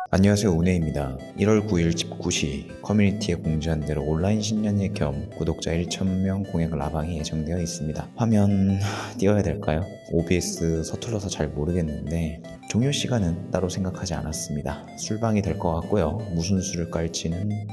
안녕하세요, 운혜입니다. 1월 9일 집 9시 커뮤니티에 공지한 대로 온라인 신년회 겸 구독자 1,000명 공약 라방이 예정되어 있습니다. 화면 띄워야 될까요? OBS 서툴러서 잘 모르겠는데 종료 시간은 따로 생각하지 않았습니다. 술방이 될 것 같고요. 무슨 술을 깔지는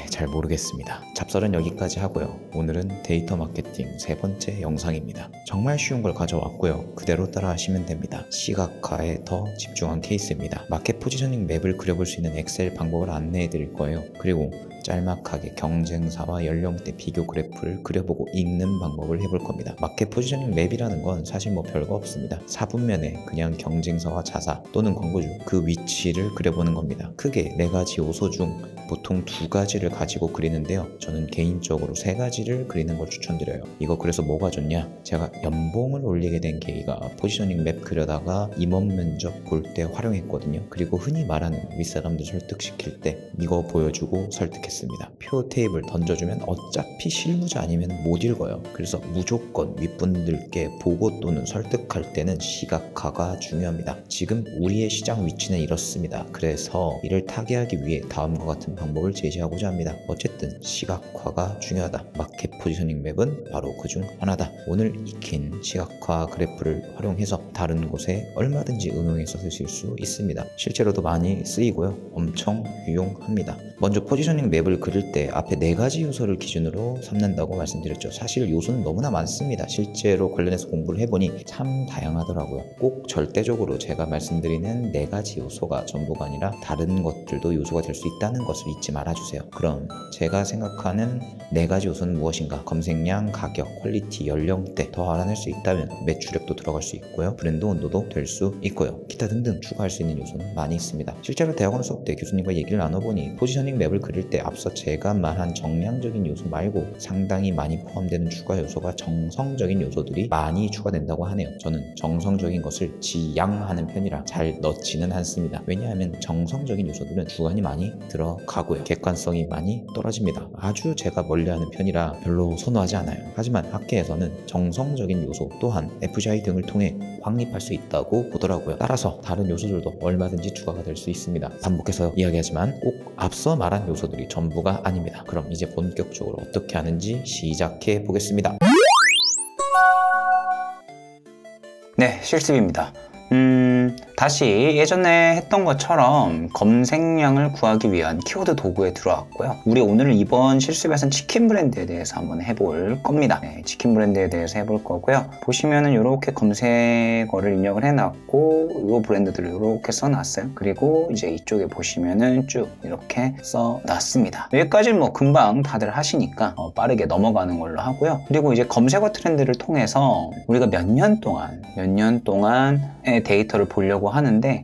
잘 모르겠습니다. 잡설은 여기까지 하고요. 오늘은 데이터 마케팅 세 번째 영상입니다. 정말 쉬운 걸 가져왔고요. 그대로 따라 하시면 됩니다. 시각화에 더 집중한 케이스입니다. 마켓 포지셔닝 맵을 그려볼 수 있는 엑셀 방법을 안내해 드릴 거예요. 그리고 짤막하게 경쟁사와 연령대 비교 그래프를 그려보고 읽는 방법을 해볼 겁니다. 마켓 포지셔닝 맵이라는 건 사실 뭐 별거 없습니다. 4분면에 그냥 경쟁사와 자사 또는 광고주 그 위치를 그려보는 겁니다. 크게 4가지 요소 중 보통 2가지를 가지고 그리는데요. 저는 개인적으로 3가지를 그리는 걸 추천드려요. 이거 그래서 뭐가 좋냐? 제가 연봉을 올리게 된 계기가 포지셔닝 맵 그려다가 임원 면접 볼 때 활용했거든요. 그리고 흔히 말하는 윗사람들 설득시킬 때 이거 보여주고 설득했습니다. 표 테이블 던져주면 어차피 실무자 아니면 못 읽어요. 그래서 무조건 윗분들께 보고 또는 설득할 때는 시각화가 중요합니다. 지금 우리의 시장 위치는 이렇습니다. 그래서 이를 타개하기 위해 다음과 같은 방법을 제시하고자 합니다. 어쨌든 시각화가 중요하다. 마켓 포지셔닝 맵은 바로 그 중 하나다. 오늘 익힌 시각화 그래프를 활용해서 다른 곳에 얼마든지 응용해서 쓰실 수 있습니다. 실제로도 많이 쓰이고요. 엄청 유용합니다. 먼저 포지셔닝 맵을 그릴 때 앞에 4가지 요소를 기준으로 삼는다고 말씀드렸죠. 사실 요소는 너무나 많습니다. 실제로 관련해서 공부를 해보니 참 다양하더라고요. 꼭 절대적으로 제가 말씀드리는 4가지 요소가 전부가 아니라 다른 것들도 요소가 될 수 있다는 것을 잊지 말아주세요. 그럼 제가 생각하는 4가지 요소는 무엇인가? 검색량, 가격, 퀄리티, 연령대 더 알아낼 수 있다면 매출액도 들어갈 수 있고요. 브랜드 온도도 될 수 있고요. 기타 등등 추가할 수 있는 요소는 많이 있습니다. 실제로 대학원 수업 때 교수님과 얘기를 나눠보니 포지셔닝 맵을 그릴 때 앞서 제가 말한 정량적인 요소 말고 상당히 많이 포함되는 추가 요소가 정성적인 요소들이 많이 추가된다고 하네요. 저는 정성적인 것을 지양하는 편이라 잘 넣지는 않습니다. 왜냐하면 정성적인 요소들은 주관이 많이 들어가고요. 객관성이 많이 떨어집니다. 아주 제가 멀리하는 편이라 별로 선호하지 않아요. 하지만 학계에서는 정성적인 요소 또한 FGI 등을 통해 확립할 수 있다고 보더라고요. 따라서 다른 요소들도 얼마든지 추가가 될 수 있습니다. 반복해서 이야기하지만 꼭 앞서 말한 요소들이 전부가 아닙니다. 그럼 이제 본격적으로 어떻게 하는지 시작해 보겠습니다. 네, 실습입니다. 다시 예전에 했던 것처럼 검색량을 구하기 위한 키워드 도구에 들어왔고요. 우리 오늘 이번 실습에서는 치킨 브랜드에 대해서 한번 해볼 겁니다. 네, 치킨 브랜드에 대해서 해볼 거고요. 보시면은 이렇게 검색어를 입력을 해놨고 이 브랜드들을 이렇게 써놨어요. 그리고 이제 이쪽에 보시면은 쭉 이렇게 써놨습니다. 여기까지는 뭐 금방 다들 하시니까 빠르게 넘어가는 걸로 하고요. 그리고 이제 검색어 트렌드를 통해서 우리가 몇 년 동안의 데이터를 보려고 하는데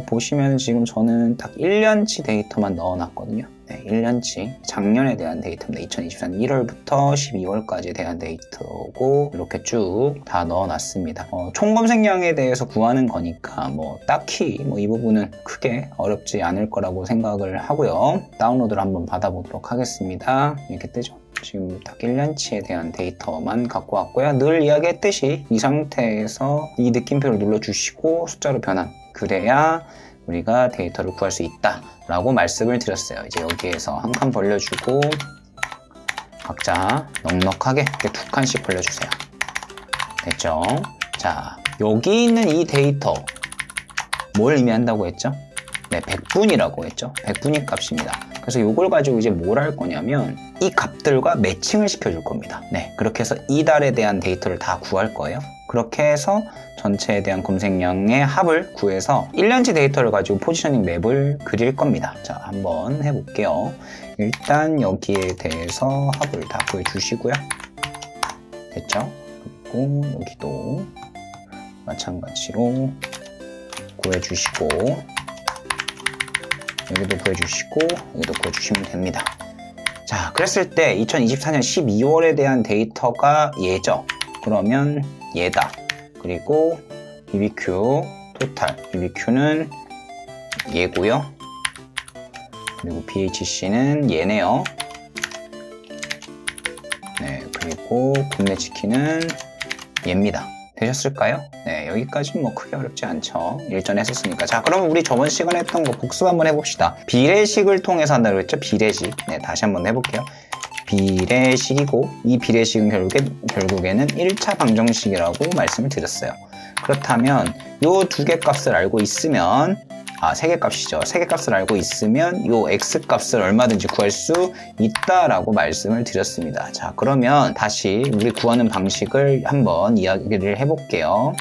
보시면 지금 저는 딱 1년치 데이터만 넣어놨거든요. 네, 1년치 작년에 대한 데이터입니다. 2024년 1월부터 12월까지에 대한 데이터고 이렇게 쭉 다 넣어놨습니다. 총 검색량에 대해서 구하는 거니까 뭐 딱히 이 부분은 크게 어렵지 않을 거라고 생각을 하고요. 다운로드를 한번 받아보도록 하겠습니다. 이렇게 뜨죠. 지금 딱 1년치에 대한 데이터만 갖고 왔고요. 늘 이야기했듯이 이 상태에서 이 느낌표를 눌러주시고 숫자로 변환. 그래야 우리가 데이터를 구할 수 있다 라고 말씀을 드렸어요. 이제 여기에서 한 칸 벌려주고 각자 넉넉하게 이렇게 2칸씩 벌려주세요. 됐죠? 자, 여기 있는 이 데이터 뭘 의미한다고 했죠? 네, 100분이라고 했죠? 100분위 값입니다. 그래서 이걸 가지고 이제 뭘 할 거냐면 이 값들과 매칭을 시켜줄 겁니다. 네, 그렇게 해서 이달에 대한 데이터를 다 구할 거예요. 그렇게 해서 전체에 대한 검색량의 합을 구해서 1년치 데이터를 가지고 포지셔닝 맵을 그릴 겁니다. 자, 한번 해볼게요. 일단 여기에 대해서 합을 다 구해주시고요. 됐죠? 그리고 여기도 마찬가지로 구해주시고 여기도 구해주시고 여기도 구해주시면 됩니다. 자, 그랬을 때 2024년 12월에 대한 데이터가 얘죠. 그러면 얘다. 그리고 BBQ 토탈 BBQ는 얘고요. 그리고 BHC는 얘네요. 네, 그리고 국내 치킨은 얘입니다. 되셨을까요? 네, 여기까지는 뭐 크게 어렵지 않죠. 일전에 했었으니까. 자, 그러면 우리 저번 시간에 했던 거 복습 한번 해봅시다. 비례식을 통해서 한다고 그랬죠? 비례식. 네, 다시 한번 해볼게요. 비례식이고, 이 비례식은 결국에는 1차 방정식이라고 말씀을 드렸어요. 그렇다면 요 두 개 값을 알고 있으면, 세 개 값이죠. 세 개 값을 알고 있으면 요 x 값을 얼마든지 구할 수 있다라고 말씀을 드렸습니다. 자, 그러면 다시 우리 구하는 방식을 한번 이야기를 해볼게요.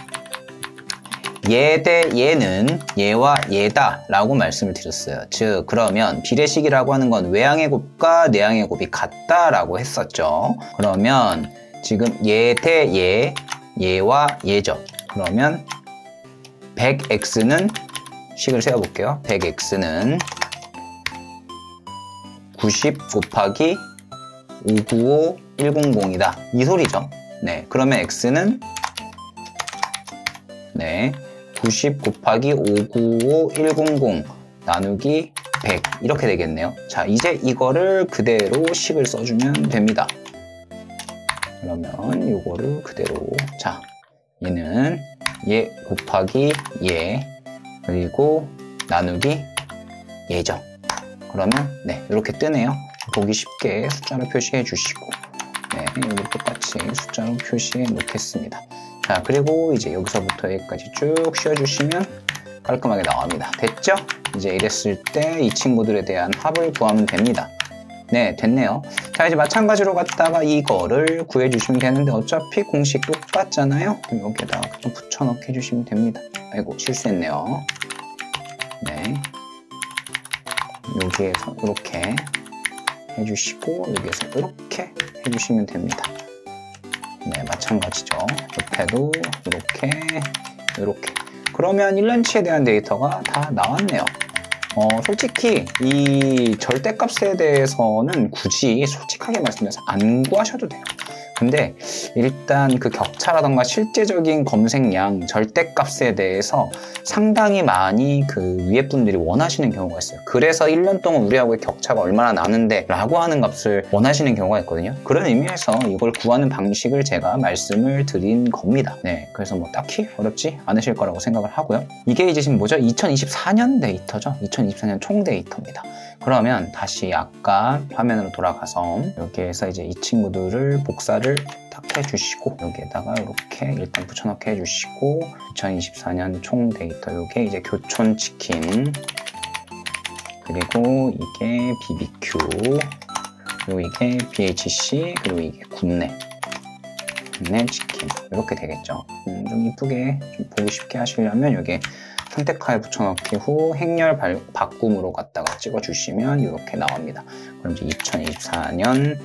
얘 대 얘는 얘와 얘다 라고 말씀을 드렸어요. 즉, 그러면 비례식이라고 하는 건 외항의 곱과 내항의 곱이 같다 라고 했었죠. 그러면 지금 얘 대 얘, 얘와 얘죠. 그러면 100x는 식을 세워볼게요. 100x는 90 곱하기 595 100이다. 이 소리죠. 네, 그러면 x는 90 곱하기 595 100 나누기 100 이렇게 되겠네요. 자, 이제 이거를 그대로 식을 써주면 됩니다. 그러면 이거를 그대로, 자, 얘는 얘 곱하기 얘 그리고 나누기 얘죠. 그러면 이렇게 뜨네요. 보기 쉽게 숫자로 표시해 주시고, 여기 똑같이 숫자로 표시해 놓겠습니다. 자, 그리고 이제 여기서부터 여기까지 쭉 쉬어주시면 깔끔하게 나옵니다. 됐죠? 이제 이랬을 때 이 친구들에 대한 합을 구하면 됩니다. 네, 됐네요. 자, 이제 마찬가지로 갖다가 이거를 구해주시면 되는데 어차피 공식 똑같잖아요. 여기에다가 좀 붙여넣기 해주시면 됩니다. 아이고, 실수했네요. 네, 여기에서 이렇게 해주시고 여기에서 이렇게 해주시면 됩니다. 네, 마찬가지죠. 옆에도 이렇게. 그러면 1년치에 대한 데이터가 다 나왔네요. 솔직히 이 절대값에 대해서는 굳이 솔직하게 말씀드려서 안 구하셔도 돼요. 근데 일단 그 격차라던가 실제적인 검색량, 절대값에 대해서 상당히 많이 그 위에 분들이 원하시는 경우가 있어요. 그래서 1년 동안 우리하고의 격차가 얼마나 나는데 라고 하는 값을 원하시는 경우가 있거든요. 그런 의미에서 이걸 구하는 방식을 제가 말씀을 드린 겁니다. 네, 그래서 뭐 딱히 어렵지 않으실 거라고 생각을 하고요. 이게 이제 지금 뭐죠? 2024년 데이터죠. 2024년 총 데이터입니다. 그러면 다시 아까 화면으로 돌아가서 여기에서 이제 이 친구들을 복사를 딱 해주시고 여기에다가 이렇게 일단 붙여넣기 해주시고 2024년 총 데이터 요게 이제 교촌치킨 그리고 이게 BBQ 그리고 이게 BHC 그리고 이게 굽네 치킨 이렇게 되겠죠. 좀 이쁘게 좀 보기 쉽게 하시려면 여기에 선택하에 붙여넣기 후 행렬 바꿈으로 갖다가 찍어주시면 이렇게 나옵니다. 그럼 이제 2024년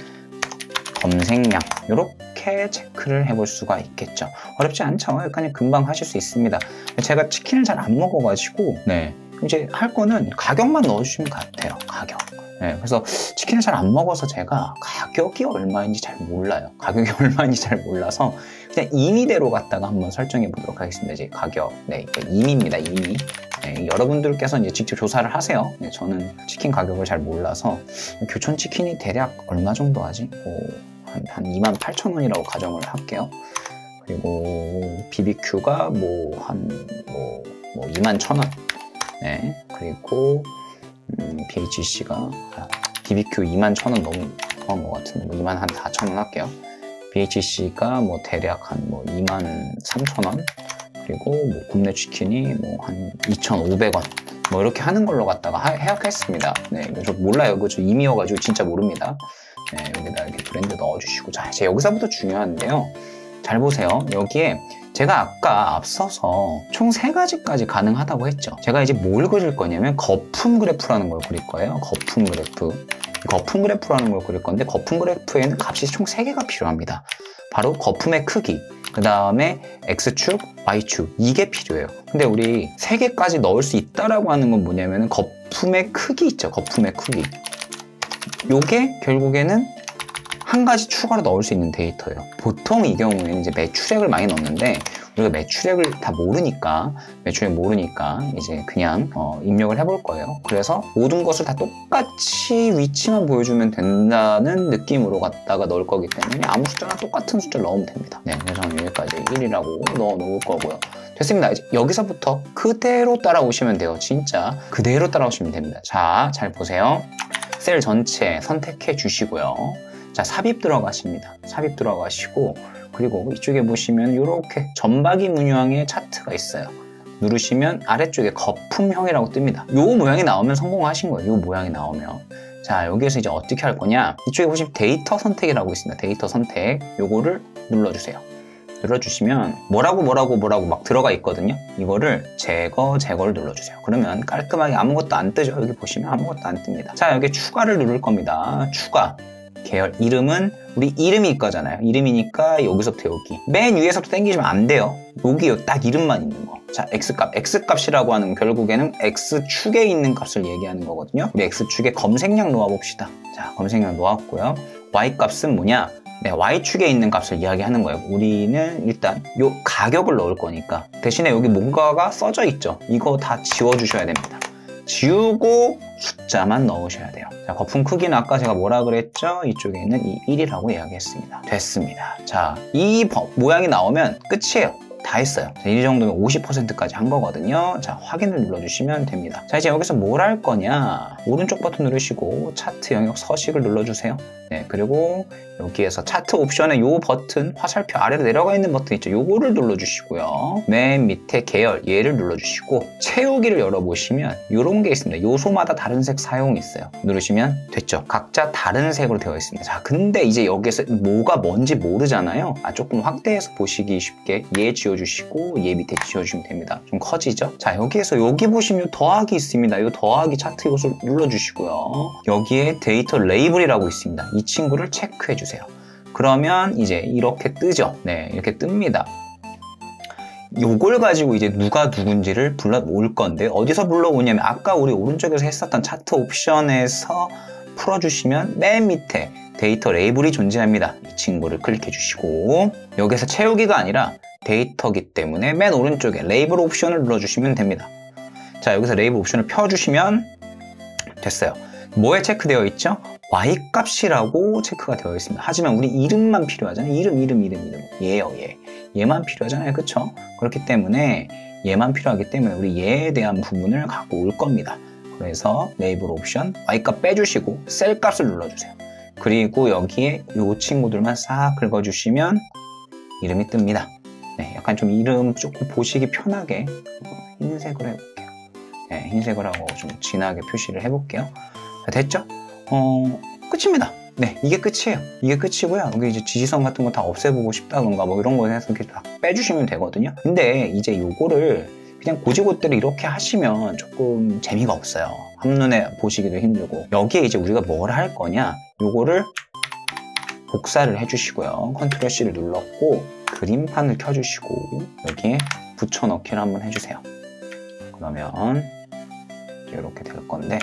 검색량 이렇게 체크를 해볼 수가 있겠죠. 어렵지 않죠? 그냥 금방 하실 수 있습니다. 제가 치킨을 잘 안 먹어가지고 이제 할 거는 가격만 넣어주시면 같아요. 가격. 그래서 치킨을 잘 안 먹어서 제가 가격이 얼마인지 잘 몰라요. 가격이 얼마인지 잘 몰라서 그냥 임의대로 갖다가 한번 설정해 보도록 하겠습니다. 이제 가격, 임의입니다. 임의. 여러분들께서 이제 직접 조사를 하세요. 저는 치킨 가격을 잘 몰라서 교촌 치킨이 대략 얼마 정도 하지? 한 28,000원이라고 가정을 할게요. 그리고 BBQ가 한 21,000원. 그리고 BHC가 BBQ 21,000원 너무 더한 것 같은데 24,000원 할게요. BHC가 대략 한 23,000원 그리고 굽네 치킨이 한 2,500원 이렇게 하는 걸로 갖다가 해약했습니다. 저 몰라요. 저 임의여가지고 진짜 모릅니다. 여기다 이렇게 브랜드 넣어주시고 자, 이제 여기서부터 중요한데요. 잘 보세요. 여기에 제가 아까 앞서서 총 3가지까지 가능하다고 했죠. 제가 이제 뭘 그릴 거냐면 거품 그래프라는 걸 그릴 거예요. 거품 그래프. 거품 그래프라는 걸 그릴 건데 거품 그래프에는 값이 총 3개가 필요합니다. 바로 거품의 크기, 그 다음에 X축, Y축 이게 필요해요. 근데 우리 3개까지 넣을 수 있다라고 하는 건 뭐냐면 거품의 크기 있죠. 거품의 크기. 요게 결국에는 한 가지 추가로 넣을 수 있는 데이터예요. 보통 이 경우에는 이제 매출액을 많이 넣는데 우리가 매출액을 다 모르니까 이제 그냥 입력을 해볼 거예요. 그래서 모든 것을 다 똑같이 위치만 보여주면 된다는 느낌으로 갖다가 넣을 거기 때문에 아무 숫자나 똑같은 숫자를 넣으면 됩니다. 네, 그래서 저는 여기까지 1이라고 넣어 놓을 거고요. 됐습니다. 이제 여기서부터 그대로 따라오시면 돼요. 진짜 그대로 따라오시면 됩니다. 자, 잘 보세요. 셀 전체 선택해 주시고요. 자, 삽입 들어가십니다. 삽입 들어가시고, 그리고 이쪽에 보시면 이렇게 점박이 문양의 차트가 있어요. 누르시면 아래쪽에 거품형이라고 뜹니다. 이 모양이 나오면 성공하신 거예요. 이 모양이 나오면. 자, 여기에서 이제 어떻게 할 거냐? 이쪽에 보시면 데이터 선택이라고 있습니다. 데이터 선택. 요거를 눌러주세요. 눌러주시면 뭐라고 막 들어가 있거든요. 이거를 제거를 눌러주세요. 그러면 깔끔하게 아무것도 안 뜨죠. 여기 보시면 아무것도 안 뜹니다. 자, 여기 추가를 누를 겁니다. 추가. 계열 이름은 우리 이름이 이거잖아요. 이름이니까 여기서부터 여기 맨 위에서부터 당기시면 안 돼요. 여기요, 딱 이름만 있는 거. 자, X값이라고 하는 결국에는 X축에 있는 값을 얘기하는 거거든요. 우리 X축에 검색량 놓아봅시다. 자, 검색량 놓았고요. Y값은 뭐냐? 네, Y축에 있는 값을 이야기하는 거예요. 우리는 일단 요 가격을 넣을 거니까 대신에 여기 뭔가가 써져 있죠. 이거 다 지워주셔야 됩니다. 지우고 숫자만 넣으셔야 돼요. 자, 거품 크기는 아까 제가 뭐라 그랬죠? 이쪽에는 이 1이라고 이야기했습니다. 됐습니다. 자, 이 모양이 나오면 끝이에요. 다 했어요. 자, 이 정도면 50%까지 한 거거든요. 자, 확인을 눌러주시면 됩니다. 자, 이제 여기서 뭘 할 거냐? 오른쪽 버튼 누르시고 차트 영역 서식을 눌러주세요. 네, 그리고 여기에서 차트 옵션에 요 버튼, 화살표 아래로 내려가 있는 버튼 있죠? 요거를 눌러주시고요. 맨 밑에 계열, 얘를 눌러주시고 채우기를 열어보시면 요런 게 있습니다. 요소마다 다른 색 사용이 있어요. 누르시면 됐죠? 각자 다른 색으로 되어 있습니다. 자, 근데 이제 여기에서 뭐가 뭔지 모르잖아요. 조금 확대해서 보시기 쉽게 얘 지워주시고 얘 밑에 지워주시면 됩니다. 좀 커지죠? 자, 여기에서 여기 보시면 더하기 있습니다. 이 더하기 차트 요소 눌러주시고요. 여기에 데이터 레이블이라고 있습니다. 이 친구를 체크해 주세요. 그러면 이제 이렇게 뜨죠. 네, 이렇게 뜹니다. 요걸 가지고 이제 누가 누군지를 불러올 건데, 어디서 불러오냐면 아까 우리 오른쪽에서 했었던 차트 옵션에서 풀어주시면 맨 밑에 데이터 레이블이 존재합니다. 이 친구를 클릭해 주시고 여기서 채우기가 아니라 데이터기 때문에 맨 오른쪽에 레이블 옵션을 눌러주시면 됩니다. 자, 여기서 레이블 옵션을 펴주시면 됐어요. 뭐에 체크되어 있죠? Y값이라고 체크가 되어 있습니다. 하지만 우리 이름만 필요하잖아요. 이름. 얘요, 얘. 얘만 필요하잖아요. 그쵸? 그렇기 때문에 얘만 필요하기 때문에 우리 얘에 대한 부분을 갖고 올 겁니다. 그래서 레이블 옵션 Y값 빼주시고 셀 값을 눌러주세요. 그리고 여기에 이 친구들만 싹 긁어주시면 이름이 뜹니다. 네, 약간 좀 이름 조금 보시기 편하게 흰색으로 해볼게요. 네, 흰색으로 하고 좀 진하게 표시를 해볼게요. 자, 됐죠? 끝입니다. 네, 이게 끝이에요. 이게 끝이고요. 여기 이제 지시선 같은 거 다 없애보고 싶다던가 뭐 이런 거에 해서 이렇게 다 빼주시면 되거든요. 근데 이제 요거를 그냥 고지고대로 이렇게 하시면 조금 재미가 없어요. 한눈에 보시기도 힘들고. 여기에 이제 우리가 뭘 할 거냐? 요거를 복사를 해주시고요. 컨트롤 C를 눌렀고 그림판을 켜주시고 여기에 붙여넣기를 한번 해주세요. 그러면 이렇게 될 건데,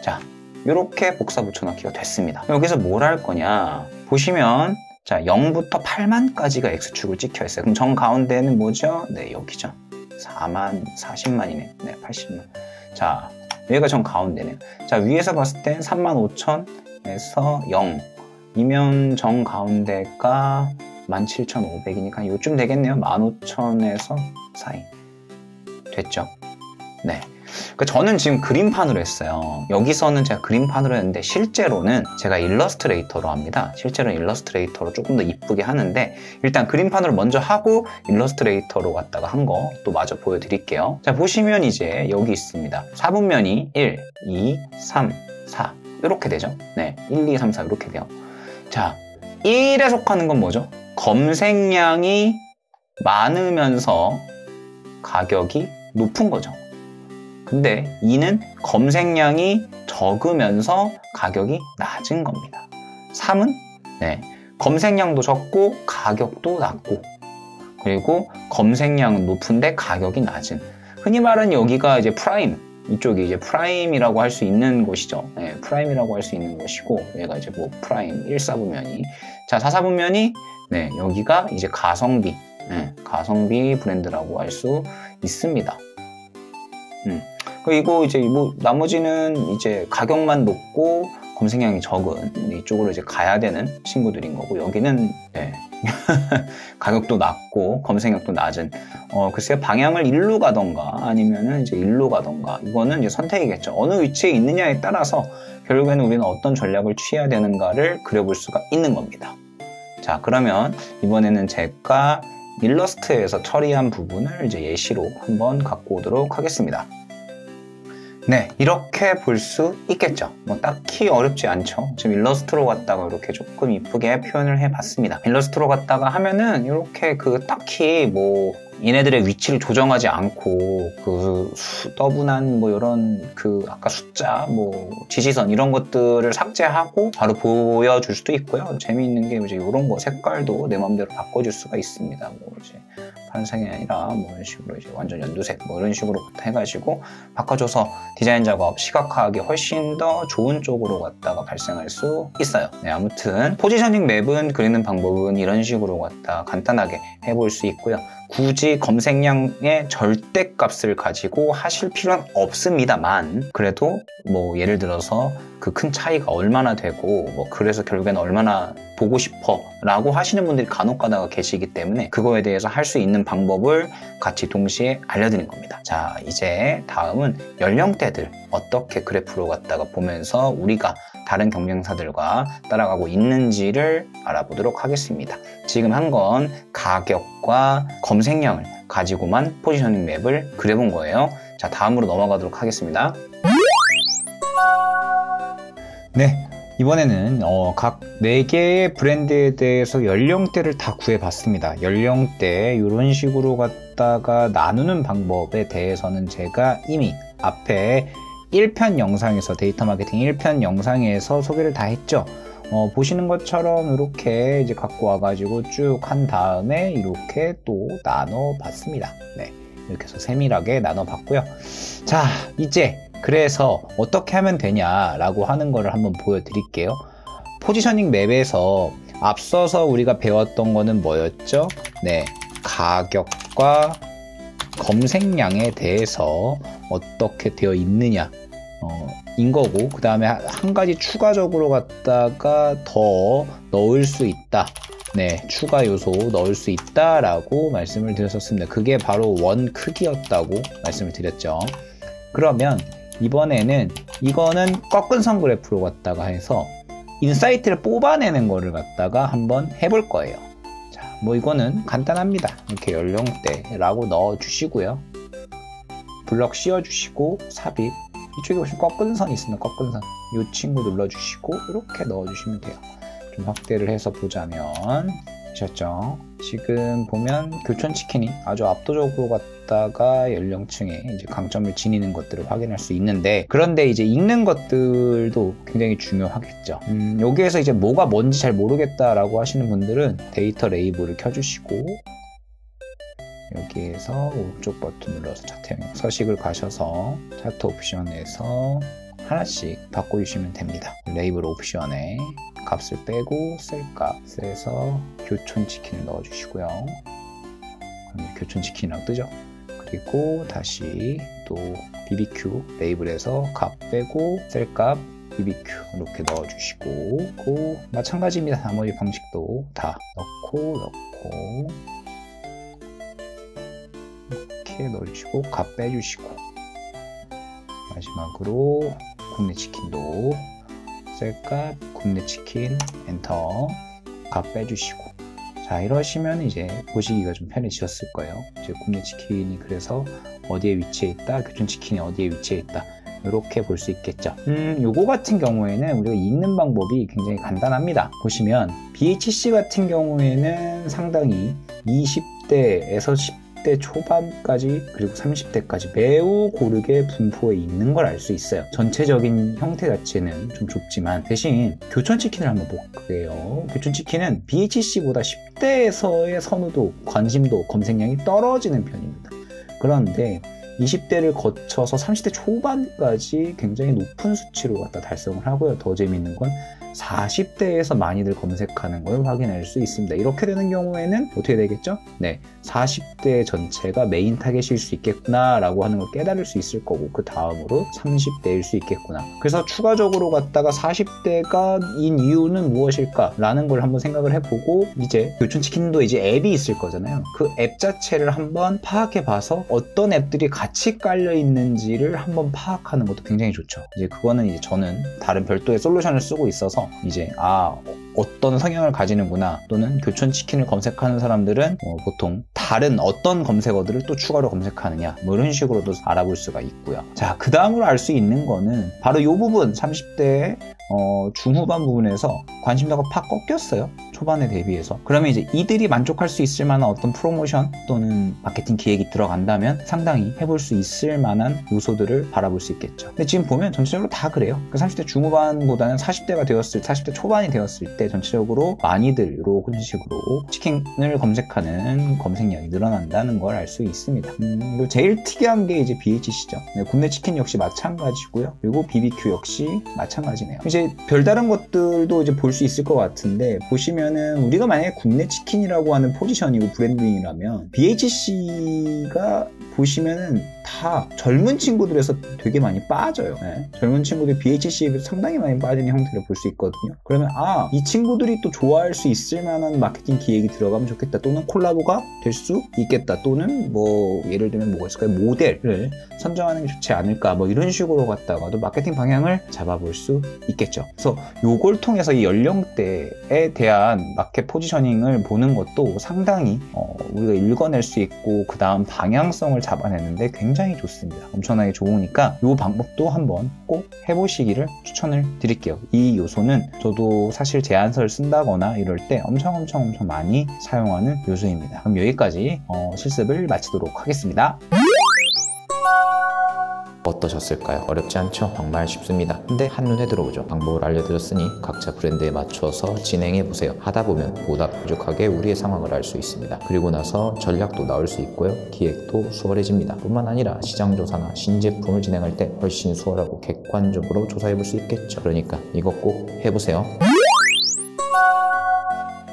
자, 이렇게 복사 붙여넣기가 됐습니다. 여기서 뭘 할 거냐? 보시면 자, 0부터 8만까지가 X축을 찍혀 있어요. 그럼 정 가운데는 뭐죠? 네, 여기죠. 4만, 40만이네. 네, 80만. 자, 여기가 정 가운데네요. 자, 위에서 봤을 땐 35,000에서 0이면 정 가운데가 17,500이니까 요쯤 되겠네요. 15,000에서 4인. 됐죠? 네. 그러니까 저는 지금 그림판으로 했어요. 여기서는 제가 그림판으로 했는데 실제로는 제가 일러스트레이터로 합니다. 실제로는 일러스트레이터로 조금 더 이쁘게 하는데 일단 그림판으로 먼저 하고 일러스트레이터로 갔다가 한 거 또 마저 보여드릴게요. 자, 보시면 이제 여기 있습니다. 4분면이 1, 2, 3, 4 이렇게 되죠. 네, 1, 2, 3, 4 이렇게 돼요. 자, 1에 속하는 건 뭐죠? 검색량이 많으면서 가격이 높은 거죠. 근데 2는 검색량이 적으면서 가격이 낮은 겁니다. 3은 네, 검색량도 적고 가격도 낮고, 그리고 검색량은 높은데 가격이 낮은, 흔히 말하는 여기가 이제 프라임, 이쪽이 이제 프라임이라고 할 수 있는 곳이죠. 네, 프라임이라고 할 수 있는 곳이고, 얘가 이제 뭐 프라임 1, 4분면이, 자, 4, 4분면이 네, 여기가 이제 가성비, 가성비 브랜드라고 할 수 있습니다. 그리고 이제 뭐 나머지는 이제 가격만 높고 검색량이 적은 이쪽으로 이제 가야 되는 친구들인 거고, 여기는 가격도 낮고 검색량도 낮은 글쎄요, 방향을 일로 가던가 아니면은 이제 일로 가던가, 이거는 이제 선택이겠죠. 어느 위치에 있느냐에 따라서 결국에는 우리는 어떤 전략을 취해야 되는가를 그려볼 수가 있는 겁니다. 자, 그러면 이번에는 제가 일러스트에서 처리한 부분을 이제 예시로 한번 갖고 오도록 하겠습니다. 네, 이렇게 볼 수 있겠죠. 뭐 딱히 어렵지 않죠. 지금 일러스트로 갔다가 이렇게 조금 이쁘게 표현을 해봤습니다. 일러스트로 갔다가 하면은 이렇게 딱히 뭐 얘네들의 위치를 조정하지 않고 떠분한 뭐 이런 아까 숫자, 뭐 지시선 이런 것들을 삭제하고 바로 보여줄 수도 있고요. 재미있는 게 이제 이런 거 색깔도 내 마음대로 바꿔줄 수가 있습니다. 뭐 이제 파란색이 아니라 뭐 이런 식으로 이제 완전 연두색 뭐 이런 식으로 해가지고 바꿔줘서 디자인 작업 시각화하기 훨씬 더 좋은 쪽으로 갔다가 발생할 수 있어요. 네, 아무튼 포지셔닝 맵은 그리는 방법은 이런 식으로 갔다 간단하게 해볼 수 있고요. 굳이 검색량의 절대값을 가지고 하실 필요는 없습니다만, 그래도 뭐 예를 들어서 그 큰 차이가 얼마나 되고 뭐 그래서 결국에는 얼마나 보고 싶어 라고 하시는 분들이 간혹 가다가 계시기 때문에 그거에 대해서 할 수 있는 방법을 같이 동시에 알려드린 겁니다. 자, 이제 다음은 연령대들 어떻게 그래프로 갔다가 보면서 우리가 다른 경쟁사들과 따라가고 있는지를 알아보도록 하겠습니다. 지금 한 건 가격과 검색량을 가지고만 포지셔닝 맵을 그려본 거예요. 자, 다음으로 넘어가도록 하겠습니다. 네, 이번에는 각 4개의 브랜드에 대해서 연령대를 다 구해봤습니다. 연령대 이런 식으로 갖다가 나누는 방법에 대해서는 제가 이미 앞에 1편 영상에서 데이터 마케팅 1편 영상에서 소개를 다 했죠. 보시는 것처럼 이렇게 이제 갖고 와가지고 쭉 한 다음에 이렇게 또 나눠봤습니다. 네, 이렇게 해서 세밀하게 나눠봤고요. 자, 이제 그래서 어떻게 하면 되냐라고 하는 거를 한번 보여드릴게요. 포지셔닝 맵에서 앞서서 우리가 배웠던 거는 뭐였죠? 네, 가격과 검색량에 대해서 어떻게 되어 있느냐 인 거고, 그 다음에 한 가지 추가적으로 갖다가 더 넣을 수 있다. 네, 추가 요소 넣을 수 있다라고 말씀을 드렸었습니다. 그게 바로 원 크기였다고 말씀을 드렸죠. 그러면 이번에는 이거는 꺾은 선 그래프로 갖다가 해서 인사이트를 뽑아내는 거를 갖다가 한번 해볼 거예요. 자, 뭐 이거는 간단합니다. 이렇게 연령대라고 넣어 주시고요. 블럭 씌워 주시고 삽입, 이쪽에 보시면 꺾은 선이 있습니다. 꺾은 선, 이 친구 눌러 주시고 이렇게 넣어 주시면 돼요. 좀 확대를 해서 보자면 보셨죠? 지금 보면 교촌치킨이 아주 압도적으로 갖다가 연령층에 이제 강점을 지니는 것들을 확인할 수 있는데, 그런데 이제 읽는 것들도 굉장히 중요하겠죠. 여기에서 이제 뭐가 뭔지 잘 모르겠다라고 하시는 분들은 데이터 레이블을 켜주시고 여기에서 오른쪽 버튼 눌러서 차트형 서식을 가셔서 차트 옵션에서 하나씩 바꿔주시면 됩니다. 레이블 옵션에 값을 빼고 셀값에서 교촌치킨을 넣어주시고요. 그럼 교촌치킨이라고 뜨죠. 그리고 다시 또 BBQ 레이블에서 값 빼고 셀값 BBQ 이렇게 넣어주시고, 그 마찬가지입니다. 나머지 방식도 다 넣고 이렇게 넣어주시고 값 빼주시고, 마지막으로 굽네 치킨도 셀값 굽네 치킨 엔터 값 빼주시고, 자, 이러시면 이제 보시기가 좀 편해지셨을 거예요. 이제 굽네 치킨이 그래서 어디에 위치해 있다, 교촌 치킨이 어디에 위치해 있다, 이렇게 볼 수 있겠죠. 요거 같은 경우에는 우리가 읽는 방법이 굉장히 간단합니다. 보시면 BHC 같은 경우에는 상당히 20대에서 10대 초반까지 그리고 30대까지 매우 고르게 분포해 있는 걸 알 수 있어요. 전체적인 형태 자체는 좀 좁지만 대신 교촌치킨을 한번 볼게요. 교촌치킨은 BHC보다 10대에서의 선호도, 관심도, 검색량이 떨어지는 편입니다. 그런데 20대를 거쳐서 30대 초반까지 굉장히 높은 수치로 갖다 달성을 하고요. 더 재밌는 건 40대에서 많이들 검색하는 걸 확인할 수 있습니다. 이렇게 되는 경우에는 어떻게 되겠죠? 네, 40대 전체가 메인 타겟일 수 있겠구나 라고 하는 걸 깨달을 수 있을 거고, 그 다음으로 30대일 수 있겠구나. 그래서 추가적으로 갖다가 40대가 인 이유는 무엇일까 라는 걸 한번 생각을 해보고, 이제 교촌치킨도 이제 앱이 있을 거잖아요. 그 앱 자체를 한번 파악해 봐서 어떤 앱들이 같이 깔려 있는지를 한번 파악하는 것도 굉장히 좋죠. 이제 그거는 이제 저는 다른 별도의 솔루션을 쓰고 있어서 이제 어떤 성향을 가지는구나, 또는 교촌치킨을 검색하는 사람들은 보통 다른 어떤 검색어들을 또 추가로 검색하느냐, 뭐 이런 식으로도 알아볼 수가 있고요. 자, 그 다음으로 알 수 있는 거는 바로 이 부분, 30대의 중후반 부분에서 관심도가 팍 꺾였어요. 초반에 대비해서. 그러면 이제 이들이 만족할 수 있을 만한 어떤 프로모션 또는 마케팅 기획이 들어간다면 상당히 해볼 수 있을 만한 요소들을 바라볼 수 있겠죠. 근데 지금 보면 전체적으로 다 그래요. 30대 중후반보다는 40대 초반이 되었을 때 전체적으로 많이들 이런 식으로 치킨을 검색하는 검색량이 늘어난다는 걸 알 수 있습니다. 그리고 제일 특이한 게 이제 BHC죠. 네, 굽네 치킨 역시 마찬가지고요. 그리고 BBQ 역시 마찬가지네요. 이제 별다른 것들도 이제 볼 수 있을 것 같은데, 보시면은 우리가 만약에 굽네 치킨이라고 하는 포지션이고 브랜딩이라면 BHC가 보시면은 다 젊은 친구들에서 되게 많이 빠져요. 네. 젊은 친구들 BHC에 상당히 많이 빠지는 형태를 볼 수 있거든요. 그러면 이 친구들이 또 좋아할 수 있을 만한 마케팅 기획이 들어가면 좋겠다, 또는 콜라보가 될 수 있겠다, 또는 뭐 예를 들면 뭐가 있을까요? 모델을 선정하는 게 좋지 않을까, 뭐 이런 식으로 갔다가도 마케팅 방향을 잡아볼 수 있겠죠. 그래서 요걸 통해서 이 연령대에 대한 마켓 포지셔닝을 보는 것도 상당히 우리가 읽어낼 수 있고, 그 다음 방향성을 잡아내는데 굉장히 좋습니다. 엄청나게 좋으니까 이 방법도 한번 꼭 해보시기를 추천을 드릴게요. 이 요소는 저도 사실 제안서를 쓴다거나 이럴 때 엄청 많이 사용하는 요소입니다. 그럼 여기까지 실습을 마치도록 하겠습니다. 어떠셨을까요? 어렵지 않죠? 정말 쉽습니다. 근데 한눈에 들어오죠. 방법을 알려드렸으니 각자 브랜드에 맞춰서 진행해보세요. 하다보면 보다 뾰족하게 우리의 상황을 알 수 있습니다. 그리고 나서 전략도 나올 수 있고요. 기획도 수월해집니다. 뿐만 아니라 시장조사나 신제품을 진행할 때 훨씬 수월하고 객관적으로 조사해볼 수 있겠죠. 그러니까 이거 꼭 해보세요.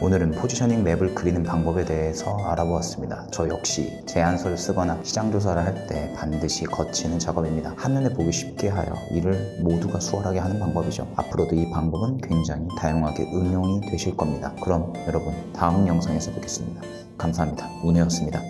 오늘은 포지셔닝 맵을 그리는 방법에 대해서 알아보았습니다. 저 역시 제안서를 쓰거나 시장조사를 할 때 반드시 거치는 작업입니다. 한눈에 보기 쉽게 하여 이를 모두가 수월하게 하는 방법이죠. 앞으로도 이 방법은 굉장히 다양하게 응용이 되실 겁니다. 그럼 여러분, 다음 영상에서 뵙겠습니다. 감사합니다. 운혜였습니다.